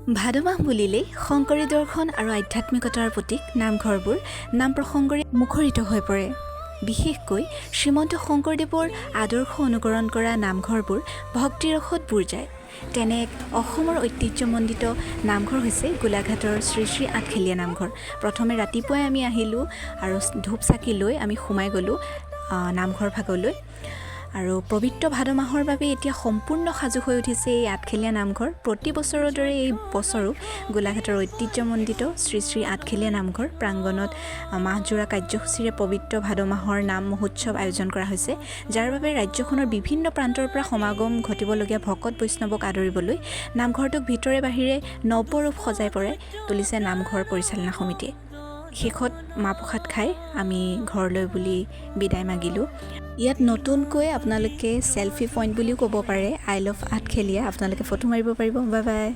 ভাদ মাহ বুলিলেই শংকৰী দৰ্শন আৰু আধ্যাত্মিকতাৰ প্ৰতীক নামঘৰবোৰ নাম প্ৰসংগৰে মুখৰিত হৈ পৰে। বিশেষকৈ শ্ৰীমন্ত শংকৰদেৱৰ আদৰ্শ অনুকৰণ কৰা নামঘৰবোৰ ভক্তিৰসত বুৰ যায়। তেনে এক অসমৰ ঐতিহ্যমণ্ডিত নামঘৰ হৈছে গোলাঘাটৰ শ্ৰী শ্ৰী আঠখেলীয়া নামঘৰ। প্ৰথমে ৰাতিপুৱাই আমি আহিলোঁ আৰু ধূপ চাকি লৈ আমি সোমাই গ'লোঁ নামঘৰ ভাগলৈ। আৰু পবিত্ৰ ভাদ মাহৰ বাবে এতিয়া সম্পূৰ্ণ সাজু হৈ উঠিছে এই আঠখেলীয়া নামঘৰ। প্ৰতি বছৰৰ দৰে এই বছৰো গোলাঘাটৰ ঐতিহ্যমণ্ডিত শ্ৰী শ্ৰী আঠখেলীয়া নামঘৰ প্ৰাংগণত মাহজোৰা কাৰ্যসূচীৰে পবিত্ৰ ভাদ মাহৰ নাম মহোৎসৱ আয়োজন কৰা হৈছে, যাৰ বাবে ৰাজ্যখনৰ বিভিন্ন প্ৰান্তৰ পৰা সমাগম ঘটিবলগীয়া ভকত বৈষ্ণৱক আদৰিবলৈ নামঘৰটোক ভিতৰে বাহিৰে নৱৰূপ সজাই পৰাই তুলিছে নামঘৰ পৰিচালনা সমিতিয়ে। শেষত মাহ প্ৰসাদ খাই আমি ঘৰলৈ বুলি বিদায় মাগিলোঁ। ইয়াত নতুনকৈ আপোনালোকে চেলফি পইণ্ট বুলিও ক'ব পাৰে, আই লাভ আঠখেলীয়া, আপোনালোকে ফটো মাৰিব পাৰিব। Bye bye.